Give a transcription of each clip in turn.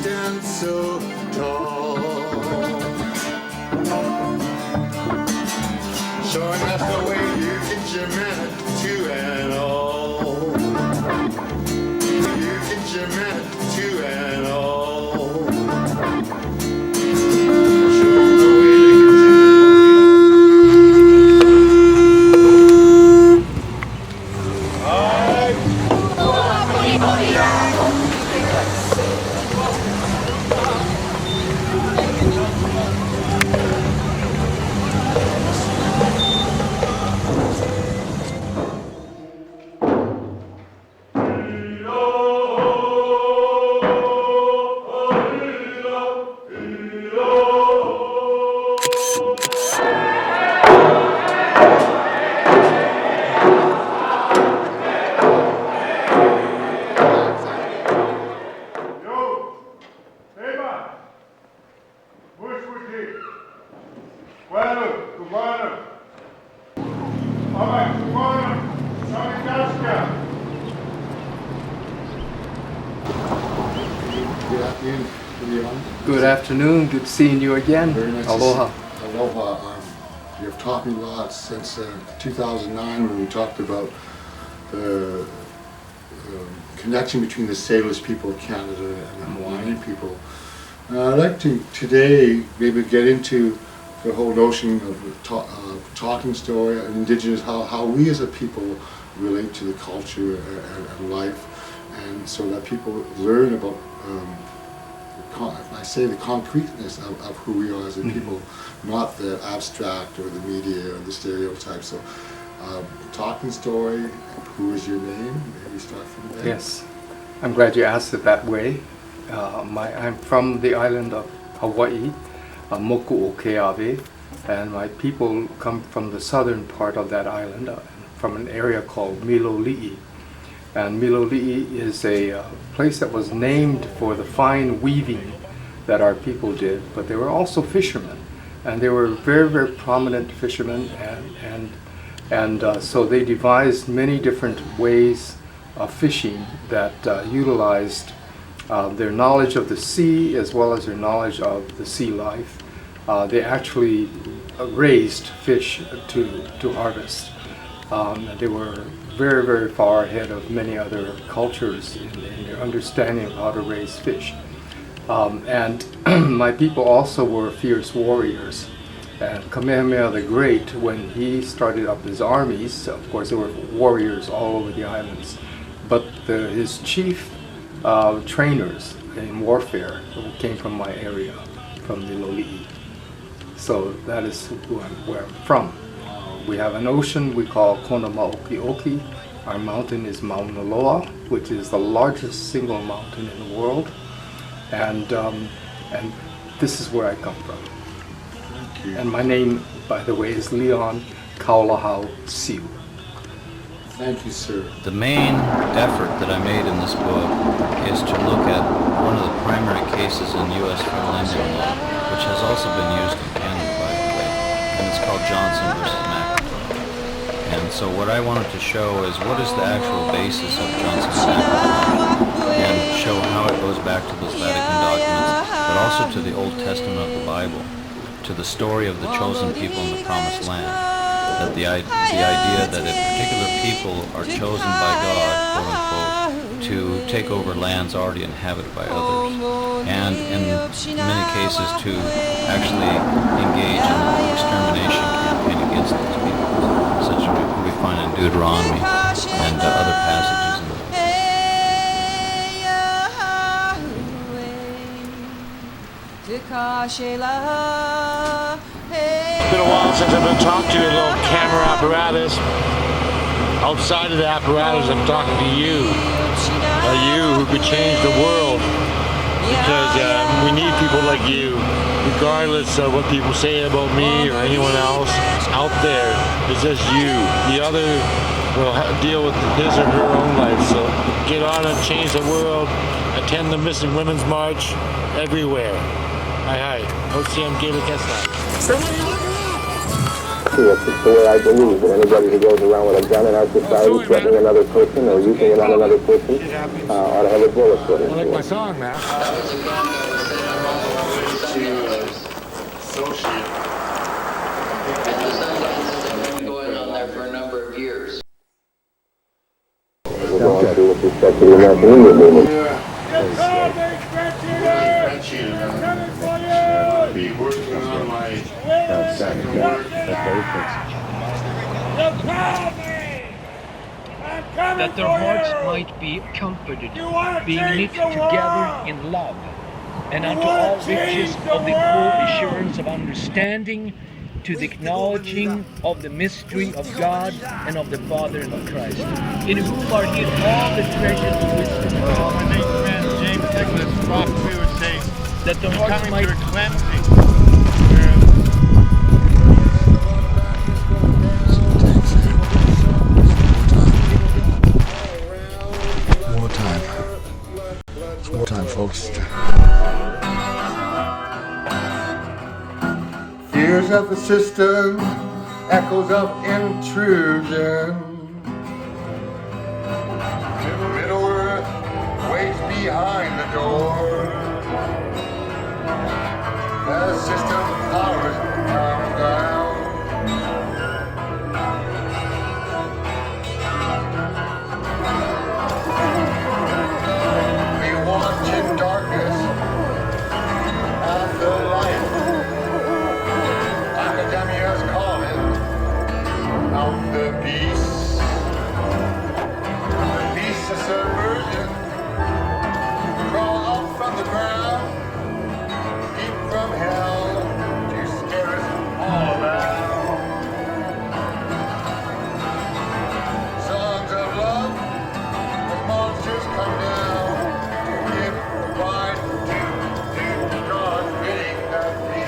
stand so tall, showing us the way you get your man to and all. You get your man to and all. Showing the way to Good afternoon. Good seeing you again. Very nice. Aloha. Aloha. You've taught me a lot since 2009 when we talked about the connection between the Salish people of Canada and the Hawaiian people. I'd like to today maybe get into the whole notion of talking story and Indigenous, how we as a people relate to the culture and life, and so that people learn about I say the concreteness of who we are as a people, not the abstract or the media or the stereotypes. So, talking story, who is your name? Maybe start from there. Yes, I'm glad you asked it that way. I'm from the island of Hawaii, Moku o Keawe, and my people come from the southern part of that island, from an area called Miloli'i. And Miloli'i is a place that was named for the fine weaving that our people did, but they were also fishermen, and they were very, very prominent fishermen, and so they devised many different ways of fishing that utilized their knowledge of the sea as well as their knowledge of the sea life. They actually raised fish to harvest. They were very, very far ahead of many other cultures in their understanding of how to raise fish. And my people also were fierce warriors. And Kamehameha the Great, when he started up his armies, of course there were warriors all over the islands, but his chief trainers in warfare came from my area, from the Loli'i. So that is where I'm from. We have an ocean we call Kona Maoki'oki. Our mountain is Mauna Loa, which is the largest single mountain in the world. And this is where I come from. Thank you. And my name, by the way, is Leon Kaulahau Siu. Thank you, sir. The main effort that I made in this book is to look at one of the primary cases in U.S. federal Indian law, which has also been used in Canada, by the way, and it's called Johnson versus Mac. And so what I wanted to show is what is the actual basis of Johnson's Act, and show how it goes back to those Vatican documents, but also to the Old Testament of the Bible, to the story of the chosen people in the Promised Land, that the idea that a particular people are chosen by God, quote unquote, to take over lands already inhabited by others, and in many cases to actually engage in an extermination campaign against these people, such as we find in Deuteronomy and other passages in the It's been a while since I've been talking to your little camera apparatus. Outside of the apparatus, I'm talking to you. You who could change the world. Because we need people like you, regardless of what people say about me or anyone else out there. It's just you. The other will deal with his or her own life. So get on and change the world. Attend the Missing Women's March everywhere. Hi. Aussi, I'm Gale. obvious. It's the way I believe that anybody who goes around with a gun in our society threatening another person or using it on another person ought to have a bullet put into I like my it. song, man. That was a gun that was sent from all the way to Soosay. And the sun guns have been going on there for a number of years. We're going through with respect to the American Indian movement. Be working on my second work. That their hearts might be comforted, being knit together in love, and unto all riches of the full assurance of understanding, to the acknowledging of the mystery of God and of the Father and of Christ, in whom are hid all the treasures of wisdom and My knowledge, late friend James Nicholas Rockby would say, that their hearts coming might to a cleansing. Wartime, folks. Fears of the system, echoes of intrusion. Middle Earth waits behind the door. As system powers come down. We watch in darkness after light. Academia's calling out the beast. The beast of subversion crawl up from the ground, deep from hell to scare us all around. Songs of love as monsters come down to give the bride to God's bidding that be.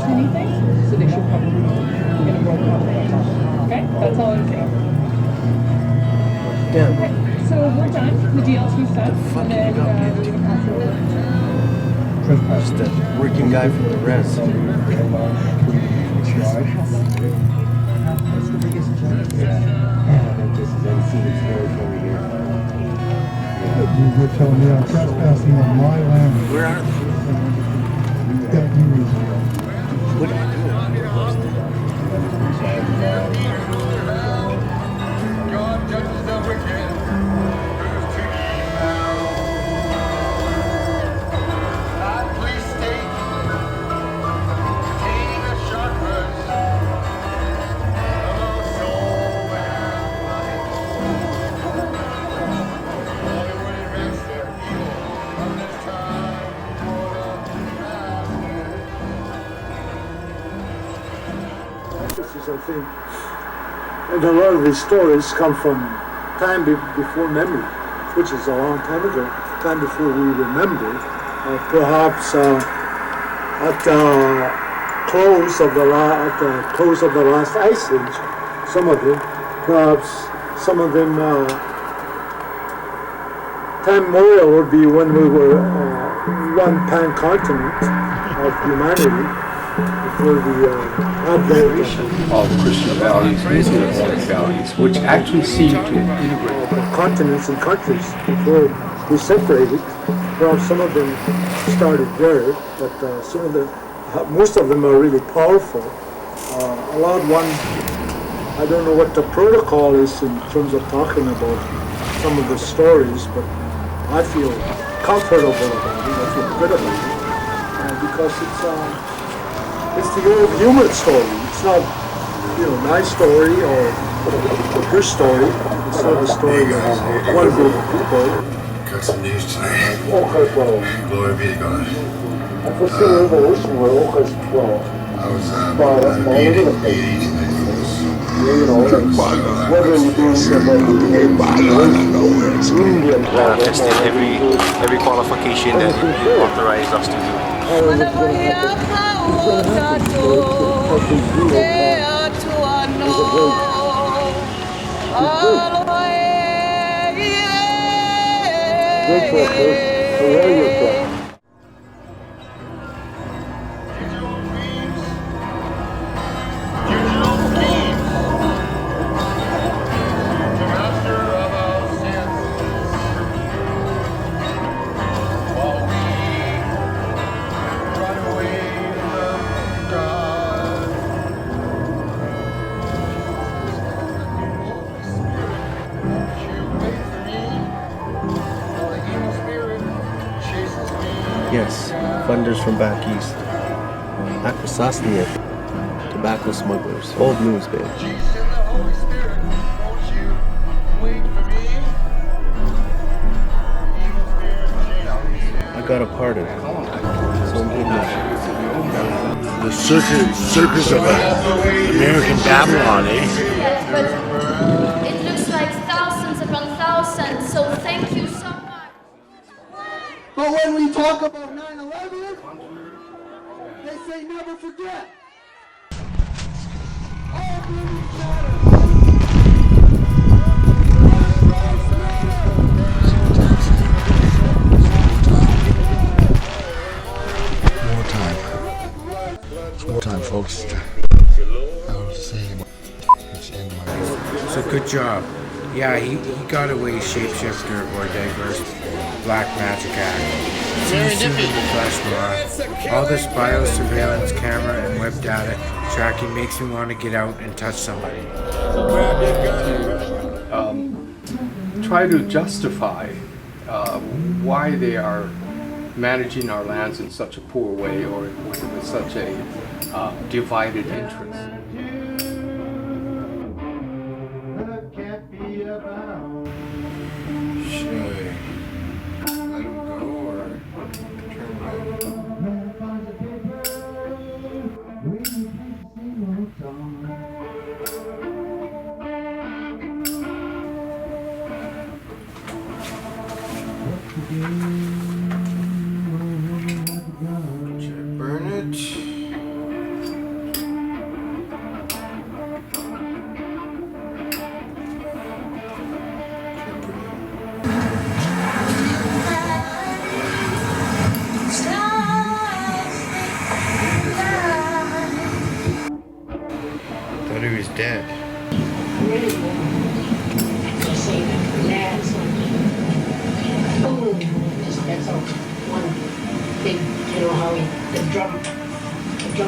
Anything, so they should probably get a roll call. Okay, that's all I'm saying. Damn. Okay, so we're done. The DLT's done. And then we're gonna pass it over. Just that working guy from the res. What's the biggest challenge? This is unceded territory here. You were telling me I'm trespassing on my land. Where are they? That you What are you doing? God judges the wicked, proves to be found. At police state, king of chakras, of soul and light. Hollywood invents their evil from this time for the master. This is, I think, and a lot of these stories come from time before memory, which is a long time ago, time before we remember. Perhaps at the close of the last ice age, some of them, perhaps some of them. Time memorial would be when we were one pan-continent of humanity. For the advent Of Christian values into Islamic values, which actually seem to integrate. of continents and countries before we separated. Well, some of them started there, but some of them, most of them are really powerful. A lot one, I don't know what the protocol is in terms of talking about some of the stories, but I feel comfortable about it. I feel good about it because it's the old human story. It's not, my story or your story. It's not the story of one group of people. Got some news tonight. Well, Glory be to God. for civil revolution, we're all well. I was at a meeting in the 80s tonight, folks. Whether you're doing Manifested every qualification that it authorized us to do. Great trip, Bruce. A warrior trip. Yes, funders from back east. Akwesasne, tobacco smugglers. Old news, babe. I got a pardon. So I'm good now. The circus of American Babylon, eh? Yes, but it looks like thousands upon thousands, so thank you so much. But when we talk about 9/11, they say never forget. All buildings matter. Wartime, folks. I was saying, it's in my... So good job. Yeah, he got away shapeshifter or diverse black magic act. See you soon in the flesh, Moira. All this biosurveillance camera and web data tracking makes me want to get out and touch somebody. Try to justify why they are managing our lands in such a poor way or with such a divided interest. Should I let him go or turn Should I burn it? Thought he was dead. That's all. One big, you know how the drum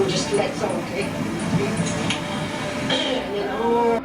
just lets out, okay? And then all